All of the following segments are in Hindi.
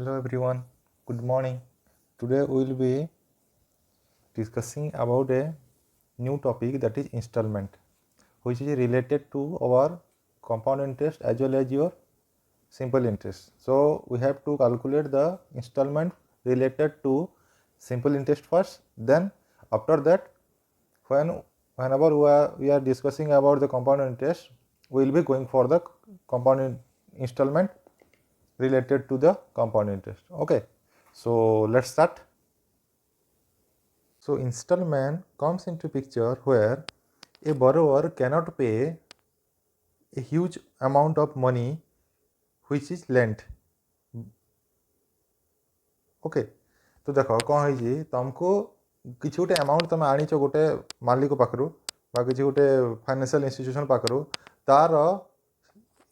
Hello everyone, good morning. Today we will be discussing about a new topic, that is installment, which is related to our compound interest as well as your simple interest. So we have to calculate the installment related to simple interest first, then after that whenever we are discussing about the compound interest, we will be going for the compound installment related to the compound interest. Okay, so let's start. So installment comes into picture where a borrower cannot pay a huge amount of money which is lent. Okay, तो देख कौन है तुमको किसी गोटे अमाउंट तुम आनीच गोटे मालिक पाखु किसी गोटे फाइनेंशियल इंस्टीट्यूशन पाखु तार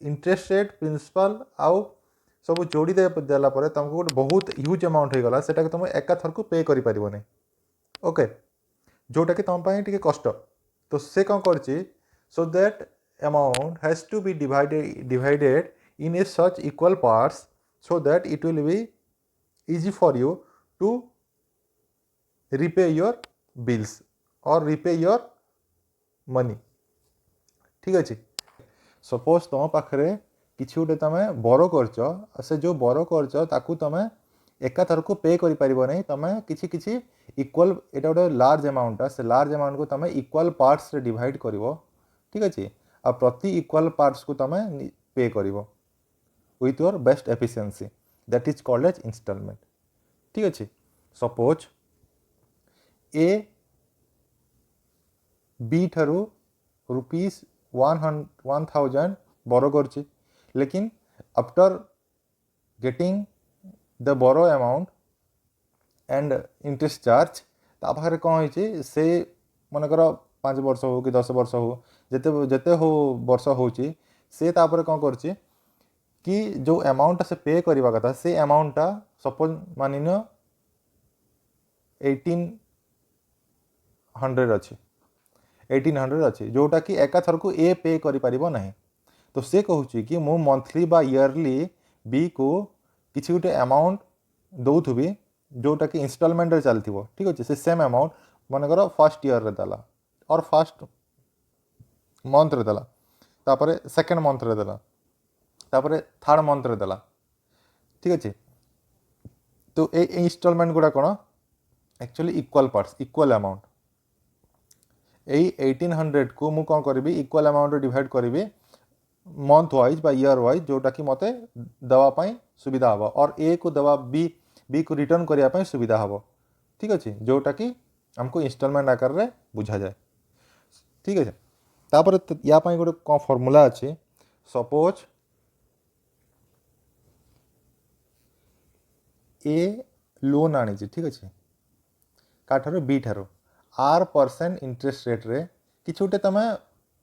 इंटरेस्ट रेट प्रिंसिपल आउ सब जोड़ी देला तुमको गोटे बहुत ह्यूज अमाउंट हो गला सेटा तुम एका थर को पे कर पार नहीं. ओके, जोटा कि तुम टे कष्ट, तो से कौन कर so that amount has to be divided in a such equal parts so that it will be easy for you to repay your bills or repay your money. ठीक अच्छे, सपोज तुम पाखे किसी गोटे तुम बर कर से जो बर कर तुम एका थर को पे कर पार नहीं, तुम किसी किसी इक्वल एटा गोटे लार्ज अमाउंट से लार्ज अमाउंट को तुम इक्वल पार्ट्स रे डिवाइड कर. ठीक अच्छे, आ प्रति इक्वल पार्ट्स को तुम पे कर with your best efficiency, that is called as installment. ठीक अच्छे, सपोज ए बी ठारू रुपीज 1000 बोरो कर, लेकिन after getting the borrow amount and interest charge तापाखे कौन हो से मनकर 5 वर्ष हो कि 10 वर्ष हो जिते जिते हो वर्ष हो से तापर कौन कर कि जो अमाउंट से पे करवा कथा से अमाउंटा सपोज मानिन 1800 अच्छे जोटा कि एका थर को ए पे कर पारिबो नहीं. तो से कहूँ कि मु मंथली बा ईयरली बी को किसी गोटे अमाउंट दौथुबी जोटा कि इंस्टॉलमेंट रे चलथिबो. ठीक अच्छे, से सेम अमाउंट मनकर फर्स्ट ईयर रे देला और फर्स्ट मंथ रे देला, तापर सेकेंड मंथ रे देला, तापर थर्ड मंथ रे देला. ठीक अच्छे, तो ये इंस्टॉलमेंट गुड़ा कौन actually equal parts equal amount. यही 1800 को मु कौन करी इक्वल अमाउंट डिवाइड करी मंथ वाइज बा ईयर वाइज जोटा कि मते दवापाई सुविधा हम और ए को दवा बी को रिटर्न करने सुविधा हम. ठीक अच्छे, जोटा कि हमको इंस्टॉलमेंट आकार रे बुझा जाए. ठीक अच्छे, तापर या गोटे कौन फॉर्मूला अच्छे, सपोज ए लोन आनी. ठीक अच्छे, काठारो बी ठारो R% इंटरेस्ट रेट रे कि गोटे तुम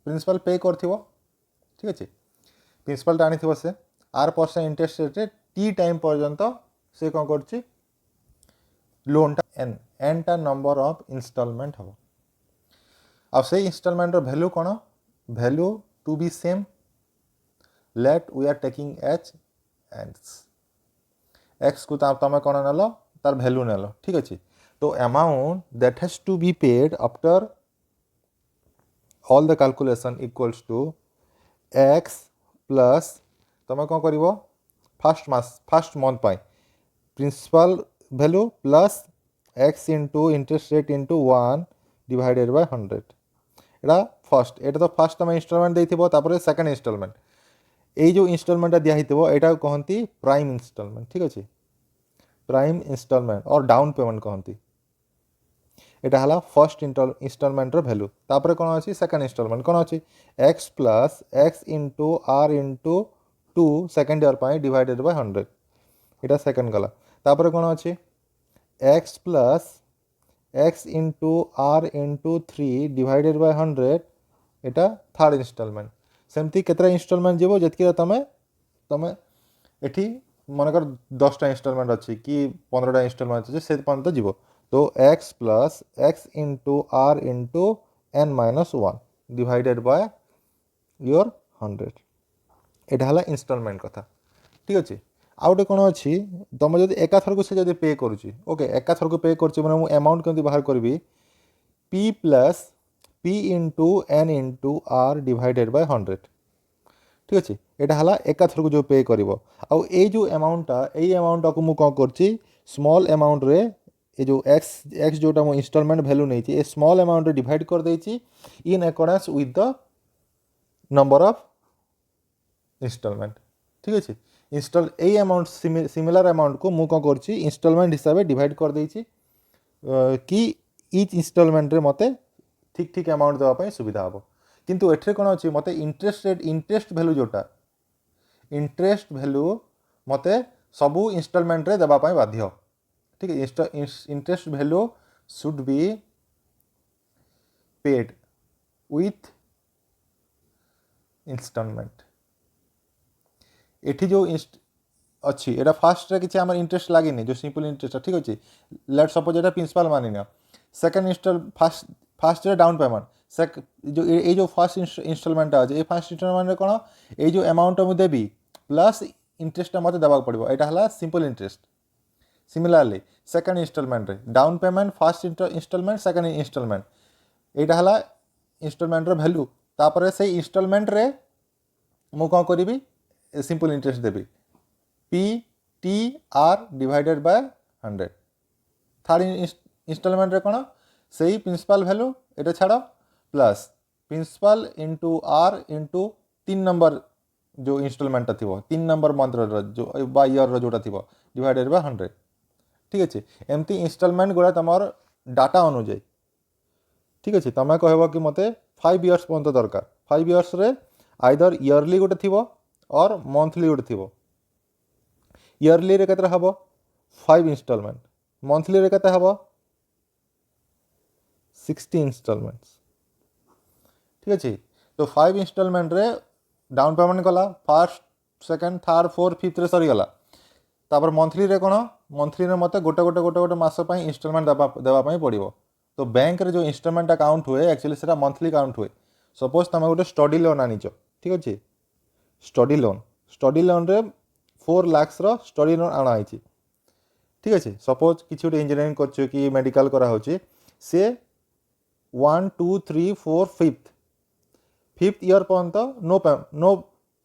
प्रिंसिपल पे कर. ठीक अच्छे, प्रिंसिपल आनी से R% इंटरेस्ट रेट रे टी टाइम पर्यंत से कौन कर लोन एन टा नंबर ऑफ इंस्टॉलमेंट हम. आ से इंस्टॉलमेंट वैल्यू कौन value to be same let we are taking each x को तुम कौन नेल तार वैल्यू नेल. ठीक अच्छे, तो amount that has to be paid after all the calculation equals to x plus तुम कौन कर फर्स्ट मंथ पाई principal value plus x into interest rate into 1 divided by 100. एटा फर्स्ट एटा तो फर्स्ट तुम इंस्टॉलमेंट देते सेकेंड इंस्टॉलमेंट ये जो इंस्टॉलमेंट दिखाई यहाँ कहती प्राइम इंस्टॉलमेंट. ठीक अच्छे, प्राइम इंस्टॉलमेंट और डाउन पेमेंट कहती यहाँ है फर्स्ट इंस्टॉलमेंट वैल्यू. तापर कौन अच्छी सेकेंड इंस्टॉलमेंट कौन अच्छी x plus x into r into 2 second year divided by 100. यहाँ सेकेंड गला. तापर कौन अच्छी x plus x into r into 3 divided by 100. यहाँ थर्ड इंस्टॉलमेंट. सेमती केतरा इंस्टॉलमेंट जीवो जितकी तुम तुम एठी मनकर 10टा इंस्टॉलमेंट अच्छी कि 15टा इंस्टॉलमेंट अच्छे से पर्यंत जीव. तो x plus x into r into n-1 divided by your 100. यहाँ है इंस्टॉलमेंट कथा. ठीक अच्छे, आउ गोटे कौन अच्छी तुम जब एकाथरक से जब पे करुच्ची ओके एकाथरक पे कर अमाउंट केमती बाहर करी p plus p into n into r divided by 100 ठीक अच्छे यहाँ है एकाथरक जो पे कर जो अमाउंटा यही अमाउंटा को मुझे कौन कर स्मॉल अमाउंट रे ये जो एक्स एक्स जोटा मो इंस्टॉलमेंट वैल्यू नहीं ए स्मॉल अमाउंट डिवाइड कर देछि in accordance with the number of instalment ठीक अच्छे इंस्टॉल यही अमाउंट सिमिलर अमाउंट को मुझे कौन कर इंस्टॉलमेंट हिसाब से डिवाइड कर देछि कि इच इंस्टॉलमेंट रे मते ठीक ठीक अमाउंट देवाई सुविधा हम किंतु एठरे कौन अच्छी मते इंटरेस्ट रेट इंटरेस्ट वैल्यू जोटा इंटरेस्ट वैल्यू मते सबू इंस्टॉलमेंट रे देवाई बाध्य ठीक है interest value should be paid with installment एठी जो अच्छी एटा फास्ट रे किसी आमर इंटरेस्ट लगे जो सिंपल इंटरेस्ट ठीक अच्छे लेट सपोज एटा प्रिंसिपल मानि neo second install fast down payment जो ये जो फर्स्ट इंस्टॉलमेंट अच्छे ये फर्स्ट इंस्टॉलमेंट कौन ये जो अमाउंट मुझे देवी प्लस इंटरेस्ट मत देवा पड़ो यहाँ है simple interest similarly second instalment रे down payment first instalment second instalment यहाँ है इंस्टॉलमेंट वैल्यू तापर से इंस्टॉलमेंट रे मु कौन करी सिंपल इंटरेस्ट देवी p t r divided by 100 third installment रे कौन से ही प्रिंसिपल वैल्यू ये छाड़ plus principal into r into 3 number जो इंस्टॉलमेंट थी 3 नंबर मंथ जो ईयर जोटा थी डिवाइडेड बाय 100 ठीक अच्छे एमती इंस्टॉलमेंट गुड़ा तुम डाटा अनुजाई ठीक अच्छे तुम कह कि मत 5 इयर्स पर्यंत दरकार 5 इयर्स रे आइदर ईयरली गोटे थी और मंथली गोटे थी ईयरली रे केते हबो 5 इंस्टॉलमेंट मंथली रे केते हबो 60 इंस्टॉलमेंट्स ठीक अच्छे तो 5 इंस्टॉलमेंट रे डाउन पेमेंट कला first second third fourth fifth रे सरी गला तापर मंथली रे कौन मंथली रे मते गोटे गोटे गोटे गोटे मास पई इंस्टॉलमेंट देवाई पड़ो तो बैंक रे जो इंस्टॉलमेंट काउंट हुए एक्चुअली सेटा मंथली काउंट हुए सपोज तुम गोटे स्टडी लोन आनीच ठीक अच्छे स्टडी लोन रे 4 लाख स्टडी लोन आना ठीक अच्छे सपोज किसी गोटे इंजीनियरिंग कर कि मेडिकल करा से 1 2 3 4 फिफ्थ ईयर पर्यंत नो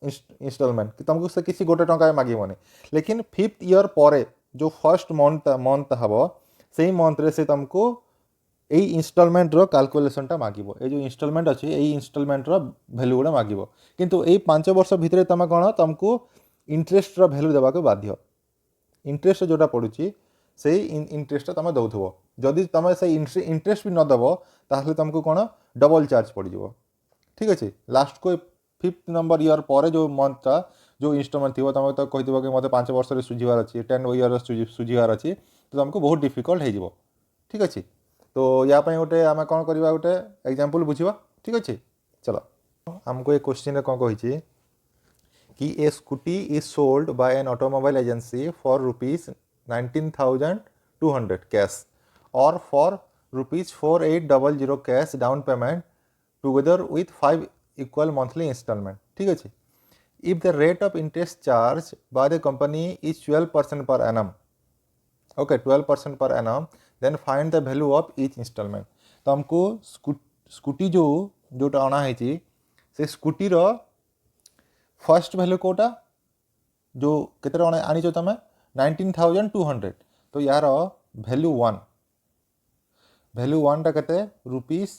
इंस्टॉलमेंट कि तुमको से किसी गोटे टंका मागिबनी लेकिन फिफ्थ ईयर पर जो फर्स्ट मंथ हम से ही मंथ रे से तुमको यही इंस्टॉलमेंट रो कैलकुलेशनटा मागिबो ए जो इंस्टॉलमेंट अच्छे यही इंस्टॉलमेंट रो वैल्यू गुड़ा मागिबो किंतु यही 5 वर्ष भितर तुम कौन तुमको इंटरेस्ट रो वैल्यू देवा को बाध्य इंटरेस्ट जोटा पड़ुची से इंटरेस्ट तुम दौथबो जदि तुम से इंटरेस्ट भी नदेव ताहले तुमको कौन डबल चार्ज पड़ो ठीक अच्छे लास्ट को फिफ्थ नंबर ईयर पर जो मंथटा जो इंस्टॉलमेंट थी तुम तो कही कि मतलब 5 वर्ष सुझार अच्छी 10 ईयर सुझार अच्छी तो तुमको बहुत डिफिकल्ट हो ठीक अच्छे तो या गोटे आम कौन करवा गोटे एग्जांपल बुझा ठीक अच्छे चलो आमको ये क्वेश्चन कौन कही कि a scooty is sold by an automobile agency for ₹19,200 cash और for ₹4800 cash down payment together with 5 equal monthly instalment ठीक अच्छे if the rate of interest charge by the company is 12% per annum okay 12% per annum then find the value of each instalment तो हमको स्कूटी जोटा अना है से स्कूटी रो फर्स्ट वैल्यू कोटा जो केते आनी तुम 19,200 तो यार वैल्यू 1 टा केते रुपीस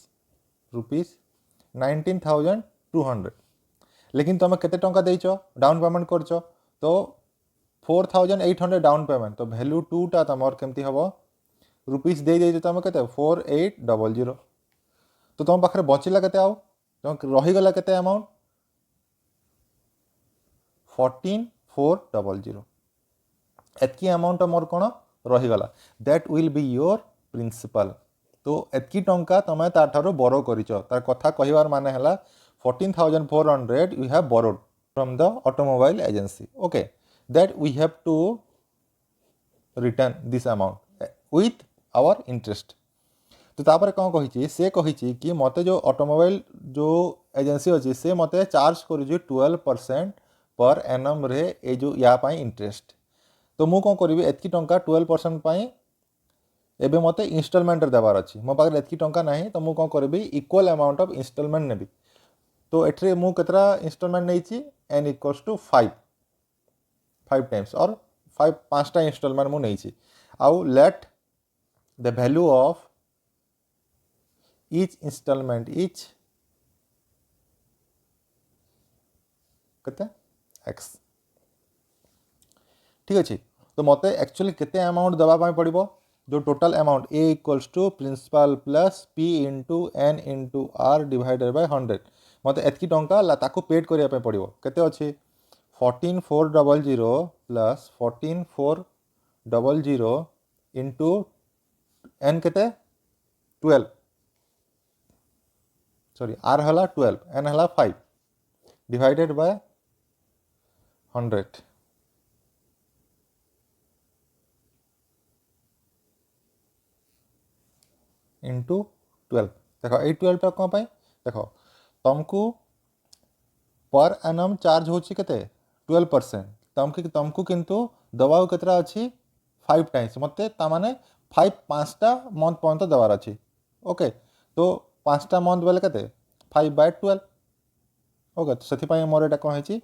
19,200 लेकिन तुम केते टंका देइछ डाउन पेमेंट करछ तो 4,800 डाउन पेमेंट तो वैल्यू 2 टा तमर केमती हबो रुपीस दे देइछ तुम केते 4,800 तो तुम पाखरे बचिला केते आउ तुम रही गला केते अमाउंट 14,400 एतकी अमाउंट मोर कौन रहीगला that will be your principal तो एतकी टंका तुम ताठारो बोरो करिछ तार कथा कहिवार माने हला 14,400 you have borrowed from the automobile agency okay that we have to return this amount with our interest तो तापर कौन कही से कही कि मते जो ऑटोमोबाइल जो एजेंसी अच्छी से मते चार्ज कर 12% पर एनम रे ए जो या पाई इंटरेस्ट तो मु कौन करी एतकी टंका 12% एबे मते इंस्टॉलमेंट देवार अच्छी मो पाखे एतकी टंका नहीं तो मु कौन करी इक्वल अमाउंट ऑफ इंस्टॉलमेंट नेबी तो एठरे मु केतरा इंस्टॉलमेंट नहीं एन इक्वल्स टू 5 टाइम्स और 5टा इंस्टॉलमेंट मु नहीं आउ let the value of each installment each केते x ठीक अच्छे तो मते एक्चुअली केते अमाउंट दबा पाई पड़िबो जो total amount a equals to principal plus p into n into r divided by 100 मते एतकी टंका ताको पेड करिया पे पड़िबो केते अछि 14400 प्लस 14400 इंटू n केते 12 सॉरी r हला 12 n हला 5 डिवाइडेड बाय 100 इंटू 12 देखो ये 12 कौन पाई देखो तुमको पर एनम चार्ज होची केते 12% तुमको किंतु दबाव केतरा अछि 5 टाइम्स मते ता माने 5टा मंथ पर्यंत दबार अछि ओके तो 5टा मंथ बेले केते 5/12 ओके तो सेति पई मोर एटा कोन हेची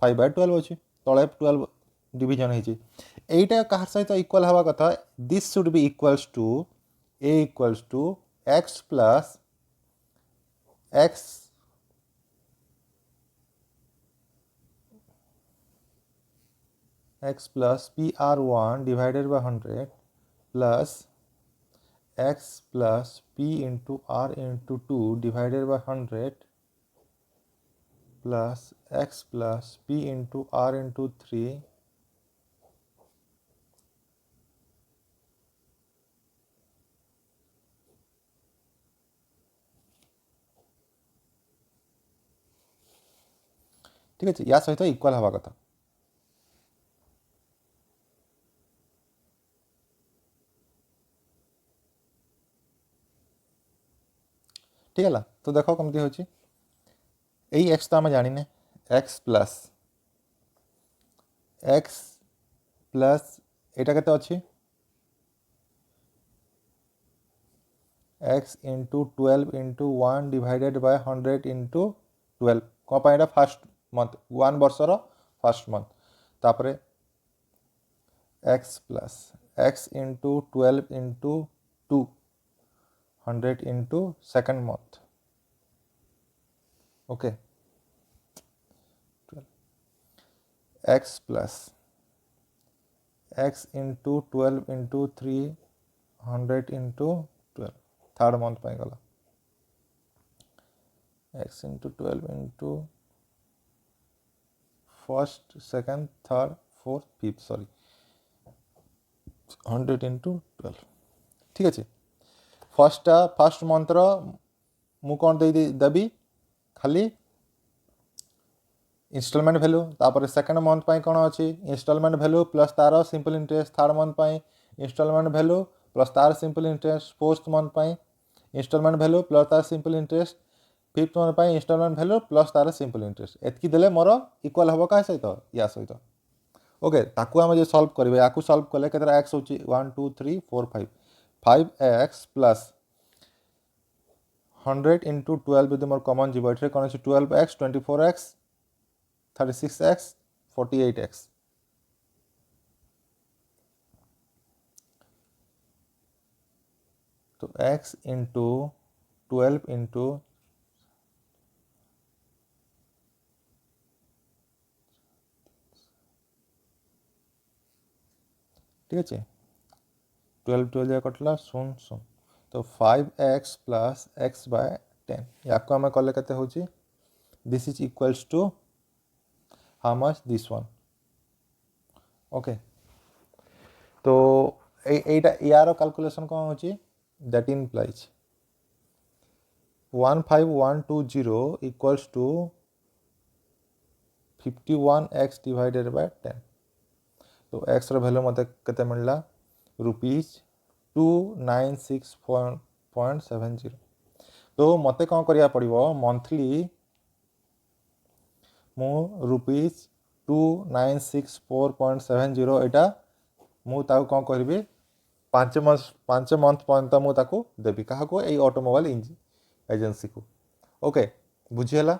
5/12 अछि तळे 12 डिवीजन हेची एटा कहार सहित इक्वल हवा कथा this should be equals to a equals to x plus x plus PR1 divided by 100 plus x plus p into r into 2 divided by 100 plus x plus p into r into 3 ठीक है या सहित इक्वल हवा कथा ठीक है तो देखो कमती होची यही एक्स तो आम जानी एक्स प्लस एटा केते अच्छी x into 12 into 1 divided by 100 into 12 कौन पाई फास्ट मंथ 1 वर्षर फास्ट मंथ तापरे x plus x into 12 into 2 100 into second month okay x plus x into 12 into 3 100 into 12 third month पाई गला x into 12 into first second third fourth fifth sorry 100 into 12 ठीक अच्छे फर्स्ट मंथर मु कौन देवी खाली इंस्टॉलमेंट वैल्यू तापर सेकेंड मंथ पाई कौन अच्छी इंस्टॉलमेंट वैल्यू प्लस तार सिंपल इंटरेस्ट थर्ड मंथ पाई इंस्टॉलमेंट वैल्यू प्लस तार सिंपल इंटरेस्ट फोर्थ मंथ पाई इंस्टॉलमेंट वैल्यू प्लस तार सिंपल इंटरेस्ट फिफ्थ मंथ पाई इंस्टॉलमेंट वैल्यू प्लस तार सिंपल इंटरेस्ट एतकी देले मोर इक्वल हम क्या सहित या सहित ओके ताकू आम जो सल्व करेंगे या सल्व कले केतरा एक्स होची 1 2 3 4 5 5x प्लस 100 इंटू 12 यदि मोर कमन जीव ये कौन अच्छे 12x 24x 36x 48x तो x इंटू 12 इंटू ठीक अच्छे 12 कटला 0 0 तो 5x प्लस x बाय 10 या आम कले के हूँ this is equals to how much this one okay तो एटा यार कैलकुलेशन कौन होची that implies 15120 equals to 51x divided by 10 तो x वैल्यू मत के मिलला ₹296.70 तो मत कौन करिया पड़िबो मंथली मु 2964.70 ଏଇଟା ମୁଁ ତାକୁ କ'ଣ କରିବି 5 ମନ୍ଥ ପର୍ଯ୍ୟନ୍ତ ମୁଁ ତାକୁ ଦେବି କାହାକୁ ଏଇ ଅଟୋମୋବାଇଲ୍ ଏଜେନ୍ସିକୁ। ଓକେ ବୁଝିହେଲା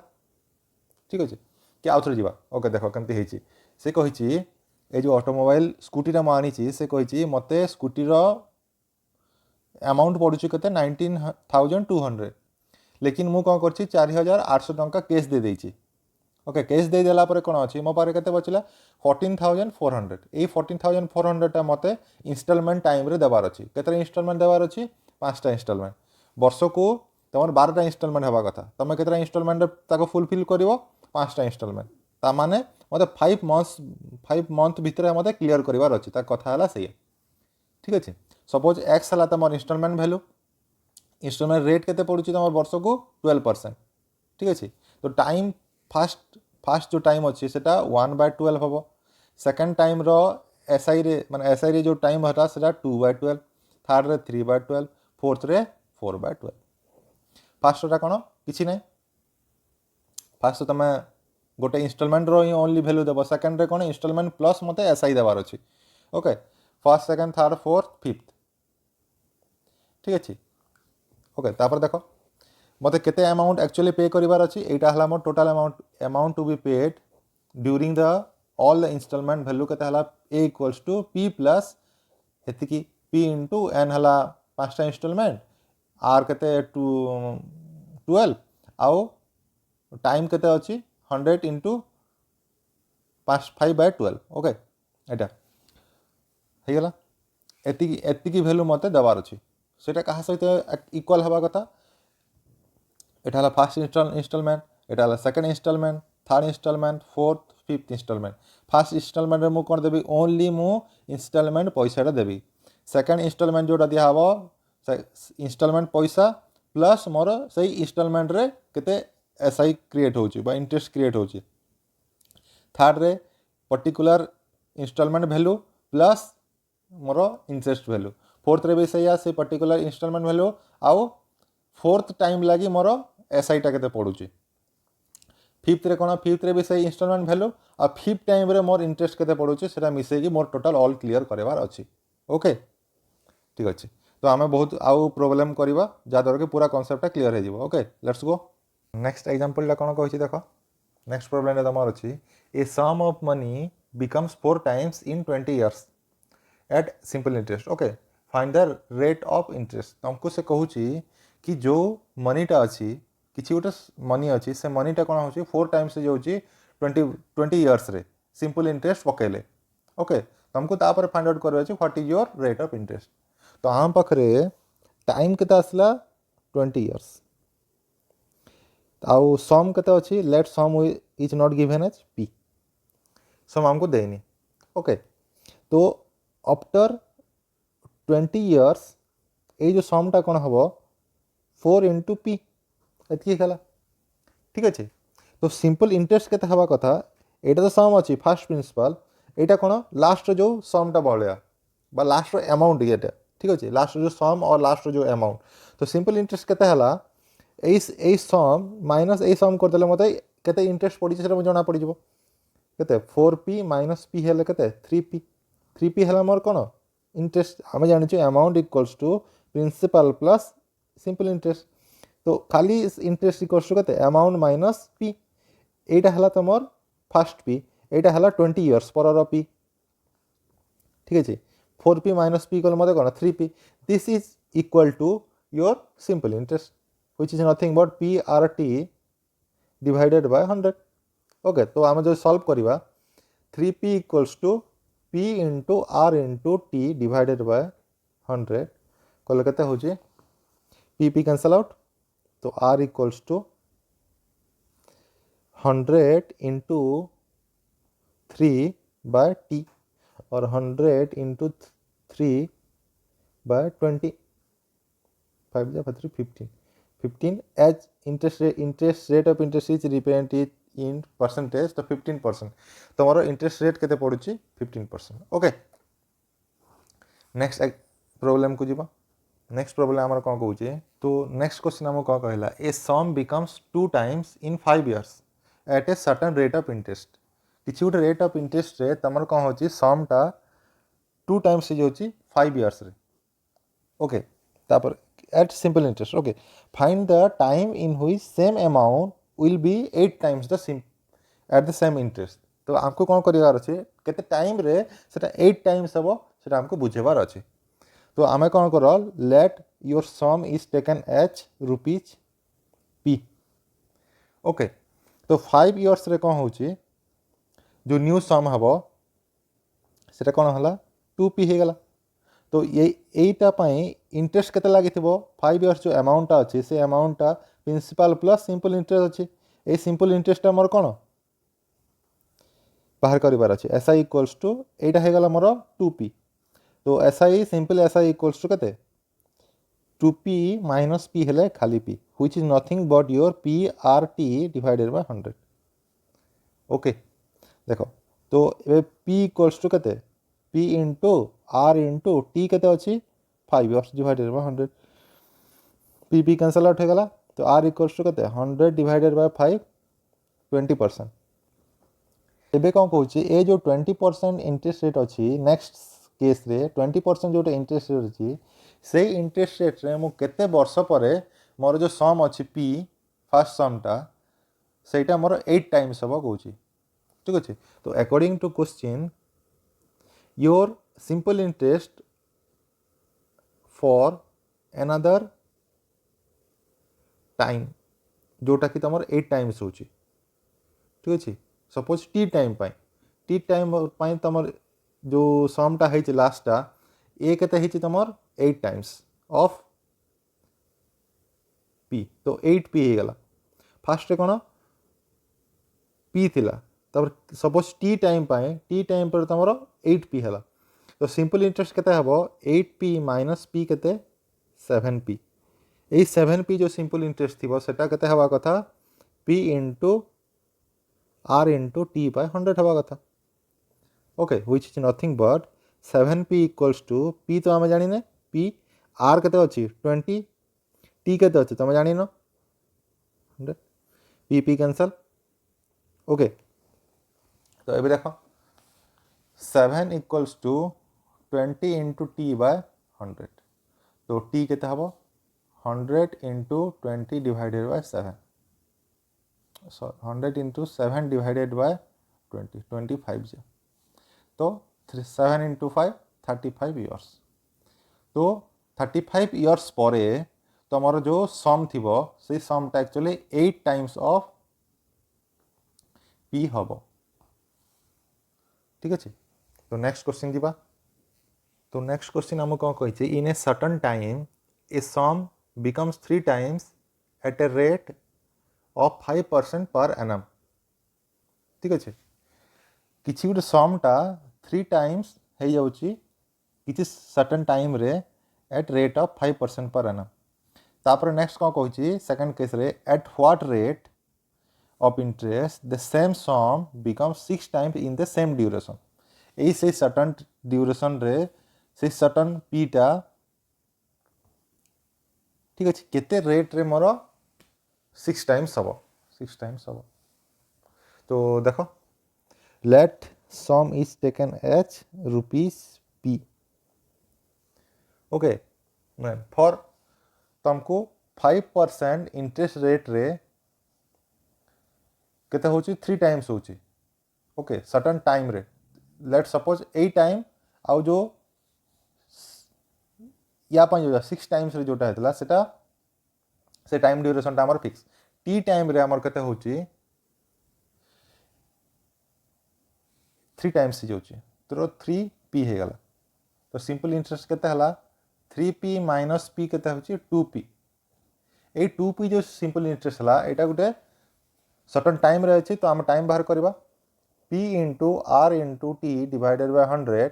ଠିକ୍ ଅଛି କି ଆଉ ଥରେ ଯିବା। ଓକେ ଦେଖ କେମିତି ହେଇଛି ସେ କହିଛି এই ଯେଉଁ ଅଟୋମୋବାଇଲ୍ ସ୍କୁଟିଟା ମୁଁ ଆଣିଛି ସେ କହିଛି ମୋତେ ସ୍କୁଟିର ଆମାଉଣ୍ଟ ପଡ଼ୁଛି କେତେ 19,200 ଲେକିନ୍ ମୁଁ କ'ଣ କରିଛି 4,800 ଟଙ୍କା କ୍ୟାସ୍ ଦେଇଦେଇଛି। ଓକେ କ୍ୟାସ୍ ଦେଇଦେଲା ପରେ କ'ଣ ଅଛି ମୋ ପାଖରେ କେତେ ବଚିଲା 14,400 ଏଇ 14,400ଟା ମୋତେ ଇନଷ୍ଟଲମେଣ୍ଟ ଟାଇମ୍ରେ ଦେବାର ଅଛି। କେତେଟା ଇନଷ୍ଟଲମେଣ୍ଟ ଦେବାର ଅଛି 5ଟା ଇନଷ୍ଟଲମେଣ୍ଟ ବର୍ଷକୁ ତୁମର 12ଟା ଇନଷ୍ଟଲମେଣ୍ଟ ହେବା କଥା ତୁମେ କେତେଟା ଇନଷ୍ଟଲମେଣ୍ଟରେ ତାକୁ ଫୁଲଫିଲ୍ କରିବ 5ଟା ଇନଷ୍ଟଲମେଣ୍ଟ ତାମାନେ ମୋତେ 5 ମନ୍ଥ ଭିତରେ ମୋତେ କ୍ଲିୟର କରିବାର ଅଛି ତା କଥା ହେଲା ସେଇଆ ଠିକ୍ ଅଛି। ସପୋଜ ଏକ୍ସ ହେଲା ତୁମର ଇନଷ୍ଟଲମେଣ୍ଟ ଭ୍ୟାଲୁ ଇନଷ୍ଟଲମେଣ୍ଟ ରେଟ୍ କେତେ ପଡ଼ୁଛି ତୁମର ବର୍ଷକୁ 12% ଠିକ୍ ଅଛି। ତ ଟାଇମ୍ ফার্স্ট जो टाइम अच्छी सेटा 1/12 हम सेकेंड टाइम एसआई माने एसआई जो टाइम है सेटा 2/12 थर्ड रे 3/12 फोर्थ रे 4/12 फार्स्टा कौन किसी ना फास्ट तुम गोटे इनस्टलमेंट ही ओनली भैल्यू देव सेकेंड रे कौन इनस्टलमेंट प्लस मत एसआई देवार अच्छी okay first second third fourth fifth ठीक अच्छे ओके तापर देख मत केते अमाउंट एक्चुअली पे करिवार अछि एटा हला मोर total amount to be paid during the all the instalment value केते हला A equals to P plus एतिकी पी इनटू एन हला 5टा इंस्टॉलमेंट आर केते 12 आउ टाइम केते अछि 100 इनटू 5/12 ओके एटा हे गेला एतिकी वैल्यू मते देवार अछि सेटा कहा सहित इक्वल हवा कथा এটা হলো ফার্স্ট ইনস্টলমেন্ট এটা হলো second instalment third instalment fourth fifth instalment first ইনস্টলমেন্টরে মু কোণ দেবি ওনলি মু ইনস্টলমেন্ট পয়সাটা দেবি সেকেন্ড ইনস্টলমেন্ট যেটা দিয়া হব ইনস্টলমেন্ট পয়সা প্লস মোর সেই ইনস্টলমেন্টরে কেতে এসআই ক্রিয়েট হচ্ছে বা ইন্টারেস্ট ক্রিয়েট হচ্ছে থার্ডরে पर्टिकुलर ইনস্টলমেন্ট ভ্যালু প্লস মোর ইন্টারেস্ট ভ্যালু फोर्थरे भी सही से पर्टिकुलर इनस्टॉलमेंट वैल्यू आउ फोर्थ टाइम लगी मोर एसआई टा केते पड़ुची फिफ्थ रे कोन फिफ्थ रे भी सही इनस्टॉलमेंट वैल्यू आ फिफ्थ टाइम रे मोर इंटरेस्ट केते पड़ुची सेटा मिसै कि मोर टोटल ऑल क्लियर करबार अछि ओके ठीक अछि। तो आमे बहुत आउ प्रॉब्लम करबा जा द्वारा कि पूरा कांसेप्ट क्लियर हो जिवो okay let's go next example ला कोन कहछि देखो नेक्स्ट प्रॉब्लम रे तमर अछि a sum of money becomes 4 times in 20 years at simple interest okay find the rate of interest तुमको से कहूची कि जो मनीटा अच्छी किसी गोटे मनी अच्छी से मनीटा कौन हो 4 टाइम्स जो 20 इयर्स रे सिंपल इंटरेस्ट पकेले ओके तुमको तापर फाइंड आउट करबा अछि what is your rate of interest. तो आम पाखरे टाइम केते आसला 20 इयर्स आउ सम केते अछि let sum is not given as P sum हमको देनी ओके। तो आफ्टर 20 इयर्स ये जो समटा कौन हम 4 इंटू पी एति गला ठीक अच्छे। तो सिंपल इंटरेस्ट केते हवा कथा एटा तो सम अच्छी फास्ट प्रिंसिपल एटा कौन लास्ट जो समटा बलिया बा लास्ट अमाउंट ये ठीक अच्छे लास्ट जो सम और लास्ट जो अमाउंट। तो सिंपल इंटरेस्ट केते हला ए सम माइनस ए सम कर देले मते केते इंटरेस्ट पड़ी से जना पड़ी जबो केते 4p माइनस p हेले केते 3p हेला मोर कोन इंटरेस्ट आम जानी amount equals to principal plus simple interest. तो खाली इंटरेस्ट इक्वल्स टू कहते अमाउंट माइनस पी एटा हला तुमर फास्ट पी एटा हला 20 इयर्स पर पी ठीक है 4p माइनस पी कल मते कोन 3p this is equal to your simple interest which is nothing but PRT divided by 100 okay. तो आम जो सॉल्व करबा 3p equals to p into r into t divided by 100 कल केते होची p कैंसल आउट। तो r equals to 100 into 3 by t और 100 into 3 by 20 5 15 as interest rate of interest is represented in percentage तो 15% तो मोर इंटरेस्ट रेट केते पड़ुची 15% ओके। नेक्स्ट प्रॉब्लम को जीवा नेक्स्ट प्रॉब्लम आमर कौन कहूँ तो नेक्स्ट क्वेश्चन आम कौन कहला a sum becomes 2 times in 5 years at a certain rate of interest किसी गोटे रेट ऑफ इंटरेस्ट रे तमर कौन होची समटा 2 टाइम्स हो 5 इयर्स रे ओके तापर at simple interest okay find the time in which same amount will be 8 times the at the same interest तो आमको कौन करार अच्छे केते टाइम रे सेटा 8 टाइम्स हम सेटा हमको बुझेबार अच्छे तो आम कौन कर let your some is taken H rupees P okay तो 5 इयर्स रे कौन हो जो न्यू सम हम सेटा कौन है 2p हो गला तो यहीटा इंटरेस्ट केते लगी 5 इयर्स जो अमाउंट अच्छे से अमाउंटा प्रिंसिपल प्लस सिंपल इंटरेस्ट अच्छे ये सिंपल इंटरेस्ट मोर कौन बाहर करार अच्छे एस आई इक्वल्स टू यहाँ हो गला मोर 2p तो S I simple S I equals to के 2p माइनस p हेले खाली p which is nothing but your p r t divided by 100 okay देख तो ये p इक्वल्स टू के p into r into t के अच्छी 5 years divided by 100 p cancel out हो गला तो r इक्वल्स टू के 100 डिवाइडेड बाय 5 20% एबे कौन कहूँ ये जो 20% इंटरेस्ट रेट अच्छी नेक्स्ट केस रे 20% जो इंटरेस्ट रेट अच्छी से इंटरेस्ट रेट रे मु केते वर्ष पर मोर जो सम अच्छी p फर्स्ट समटा सेटा मोर 8 टाइम्स हम कहूँ ठीक अच्छे तो according to question your simple interest for another time जोटा कि तुम 8 टाइम्स हो ठीक अच्छे सपोज टी टाइम तुम जो समटा है लास्टा ए के तुम 8 टाइम्स ऑफ पी तो 8p हो गला फास्ट कौन पी थिला तब सपोज टी टाइम पर तुम 8p है तो सिंपल इंटरेस्ट केते हबो 8p माइनस p केते 7p यही 7p जो सिंपल इंटरेस्ट थी सेटा केते हवा कथा p into r into t by 100 हवा कथा okay which is nothing but 7p equals to p तो आम जाने p r केते अच्छी 20 t केते अच्छी तुम जान p कैंसल ओके तो ये देख 7 equals to 20 into T by 100 तो टी केते हम 100 into 20 divided by 7 100 into 7 divided by 20 25 जे तो 7 इंटू 5 35 इयर्स तो 35 इयर्स पर तुम जो सम थी से समटा एक्चुअली 8 टाइम्स ऑफ p हम ठीक अच्छे तो नेक्स्ट क्वेश्चन जीवा तो नेक्स्ट क्वेश्चन आम कौन कही in a certain time a sum becomes 3 times at a rate of 5% per annum ठीक अच्छे किसी गोटे समटा 3 टाइम्स हो जाऊँगी किसी सर्टन टाइम रे at rate of 5% per annum तापर नेक्स्ट कौन कही सेकंड केस रे at what rate of interest the same some becomes 6 times in the same duration यही से सर्टन ड्यूरेशन रे से सर्टन पीटा ठीक अच्छे केते रेट रे मोर 6 टाइम्स हम तो देख let sum is taken H rupees P okay for तुमको 5% इंटरेस्ट रेट रे केते होची 3 टाइम्स होची ओके सर्टन टाइम रे लेट सपोज ए टाइम आउ जो या जो 6 टाइम्स रे जोटा हेतला सेटा से टाइम ड्यूरेशन टा हमर फिक्स टी टाइम रे हमर केते होची 3 टाइम्स जाउची तो 3p हे गला तो सिंपल इंटरेस्ट केते हला 3p माइनस p केते होची 2p ए 2p जो सिंपल इंटरेस्ट हला एटा गुटे सर्टन टाइम रे अछि तो हम टाइम बाहर करबा p into r into t divided by 100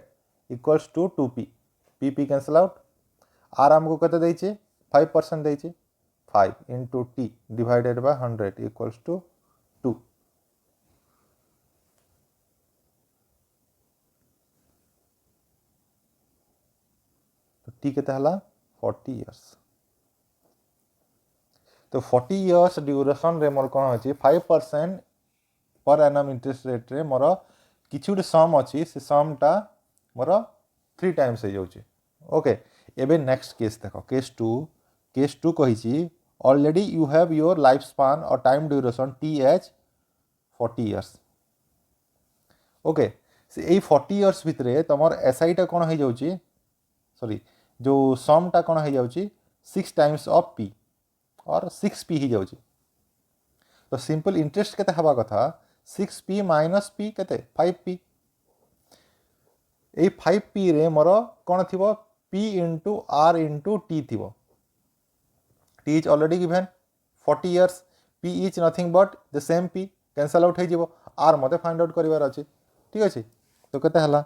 equals to 2p p cancel out r हमको केते दैछि 5% दैछि 5 into t divided by 100 equals to 2 तो t केते हला 40 इयर्स तो 40 इयर्स ड्यूरेशन रे मोर कोन होछि 5% पर एनम इंटरेस्ट रेट रे मोर किछि गोटे सम अछि से समटा मोर 3 टाइम्स हो जाउछि ओके एबे नेक्स्ट केस देखो केस 2 कहिछि already you have your life span और time duration T H 40 years okay से एई 40 इयर्स भितरे तमर एसआई टा कोन हो जाउछि सॉरी जो सम टा कोन हो जाउछि 6 टाइम्स ऑफ पी और 6p हो जाउछि तो सिंपल इंटरेस्ट केते हवा कथा 6p माइनस p केते 5p ए 5p रे मोर कोन थिबो p into r into t थिबो t is already given 40 years p is nothing but the same p cancel out हो जिवो r मते फाइंड आउट करिवार अछि ठीक अछि तो केते हला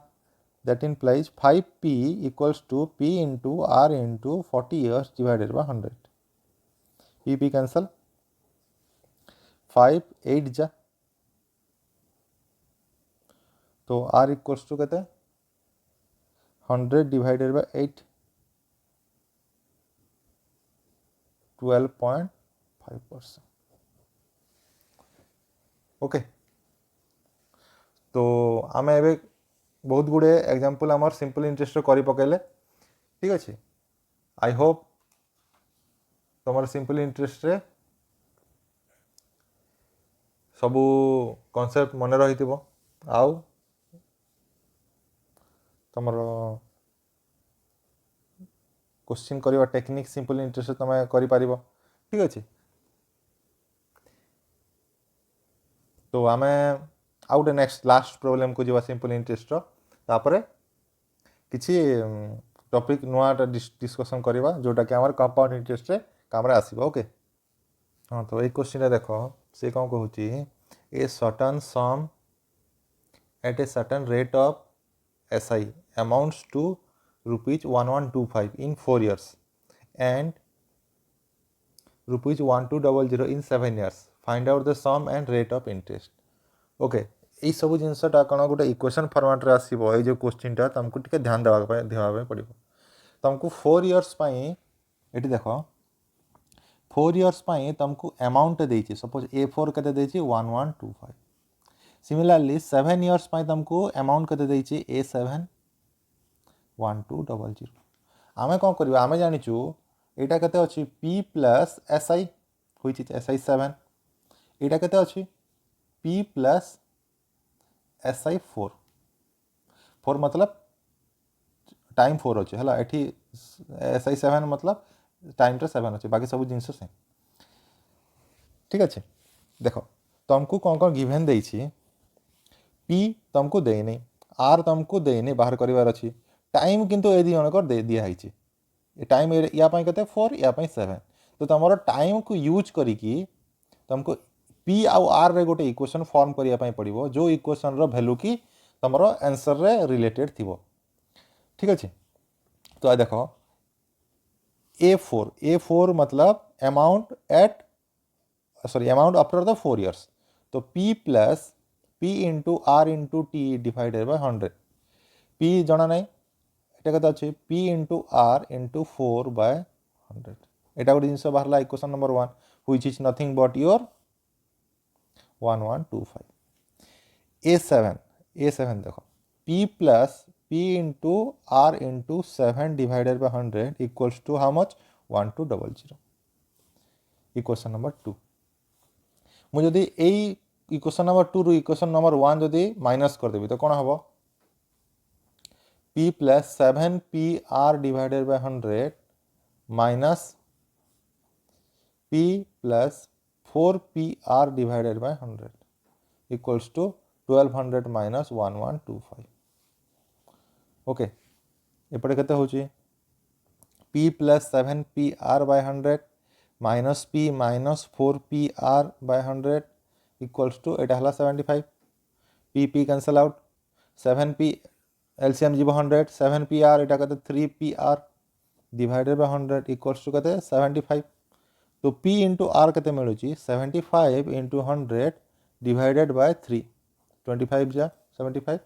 that implies 5p equals to p into r into 40 years divided by 100 p cancel 5 8 जा तो r equals to कहते 100 divided by 8 12.5% ओके तो आम ए बहुत गुड़े एग्जांपल आमर सिंपल इंटरेस्ट करी पकेले ठीक अच्छे आई होप तुम सिंपल इंटरेस्ट रे सबू कॉन्सेप्ट मन रही आउ तुम क्वेश्चन करवा टेक्निक सिंपल इंटरेस्ट तुम कर ठीक अच्छे तो आम आउ गोटे नेक्स्ट लास्ट प्रोब्लेम को जावा सिंपल इंटरेस्ट तापर किसी टॉपिक नुआ डिस्कशन करवा जोटा कि आमर कंपाउंड इंटरेस्ट रे काम रे आसीबो ओके हाँ तो ये क्वेश्चन देख से कौन कहूँ a certain sum at a certain rate of SI amounts to rupees 1125 in 4 years and rupees 1200 in 7 years find out the sum and rate of interest okay ये सब जिनसटा कौन गोटे इक्वेशन फॉर्मेट रे आसीबो ए जो क्वेश्चन टा तुमको टिके ध्यान देवा पड़िबो तुमको 4 इयर्स पई एटी देखो 4 इयर्स पई तुमको अमाउंट देछि सपोज A4 कते देछि 1125 सिमिलरली 7 इयर्स पई तुमको अमाउंट कते देछि A7 1200 आमे कौन करबा आमे जानिछु एटा कते अछि P प्लस SI होइछि SI 7 एटा कते अछि P प्लस SI 4 मतलब टाइम 4 अछि हला एठी SI 7 मतलब टाइम रे 7 अछि बाकी सब जिंस सेम ठीक अछि देखो तुमको कौन गिवन देछि P तुमको दे नहीं R तुमको दे नहीं बाहर करिवार अछि टाइम किंतु ए दी जनकर दे दिया है टाइम या कते 4 या 7 तो तुम टाइम को यूज करिकी तुमको P आउ R रे गोटे इक्वेशन फॉर्म करिया पड़िबो जो इक्वेशन रो वैल्यू की तुमरो आंसर रे रिलेटेड थिबो ठीक अछि तो आ देखो A4 मतलब अमाउंट आफ्टर द 4 इयर्स तो P plus P into R into T divided by 100 P जना नहीं एटा कत अच्छे P into R into 4 by 100 एटा गोटे जिनस बाहर equation number 1 which is nothing but your 1125 A7 देखो P plus P into R into 7 divided by 100 equals to how much 1200 equation number 2 मुझे जदि एई इक्वेशन नंबर 2 रु इक्वेशन नंबर 1 जदि माइनस कर देबी तो कोन हबो P plus 7PR divided by 100 minus P plus 4PR divided by 100 equals to 1200 minus 1125 okay एपटे केते होची P plus 7PR by 100 minus P minus 4PR by 100 equals to एटा हला 75 P cancel out 7P LCM जीव 100 7PR एटा कहते 3PR divided by 100 equals to कहते 75 तो P इंटू R कहते मिलूँ 75 इंटू 100 डिवाइडेड बाय 3 25 जा 75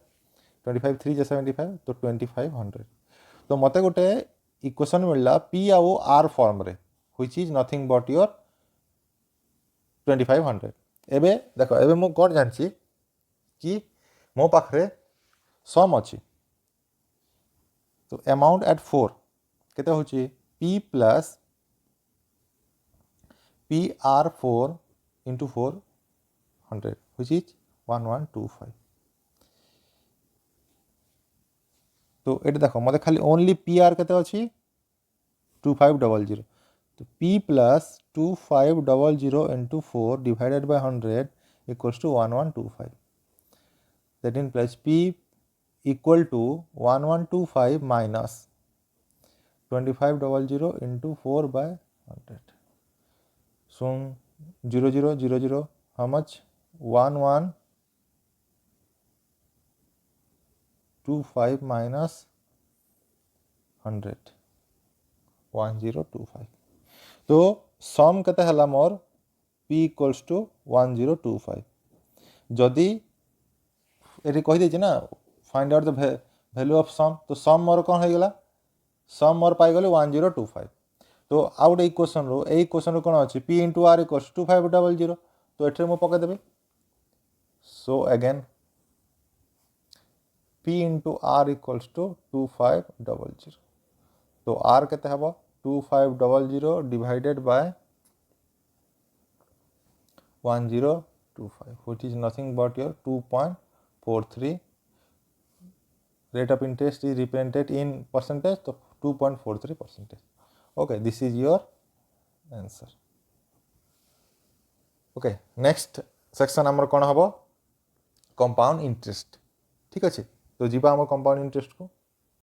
25 3 जा 75 तो 2500 तो मते गोटे इक्वेशन मिलला P आउ R फॉर्म रे which is nothing but your 2500 एबे देखो एबे मु कोन जानछि कि मो पाखरे सम अच्छी तो अमाउंट एट 4 केते होची p plus PR4 into 400 which is 1125 तो ये देख मत खाली ओनली PR केते अच्छी 2500 तो p plus 2500 into 4 divided by 100 equals to 1125 that implies p equal to 1125 minus 2500 into 4 by 100 so 0000 how much 1125 minus 100 1025 तो सम केते हला मोर p equals to 1025 जदि ये कही देछि ना find out the value of sum तो सम मोर कौन हो गला सम मोर पाई गले 1025 तो आउट इक्वेशन रो ए इक्वेशन रो कौन अछि p into r equals 2500 तो एठरे मो पके देबे so again p into r equals to 2500 तो r केते हबो 2500 divided by 1025 which is nothing but your 2.43 rate of interest is represented in percentage so 2.43 percentage okay this is your answer okay next section हमर कोन हबो compound interest ठीक अछि तो जीवा हम compound interest को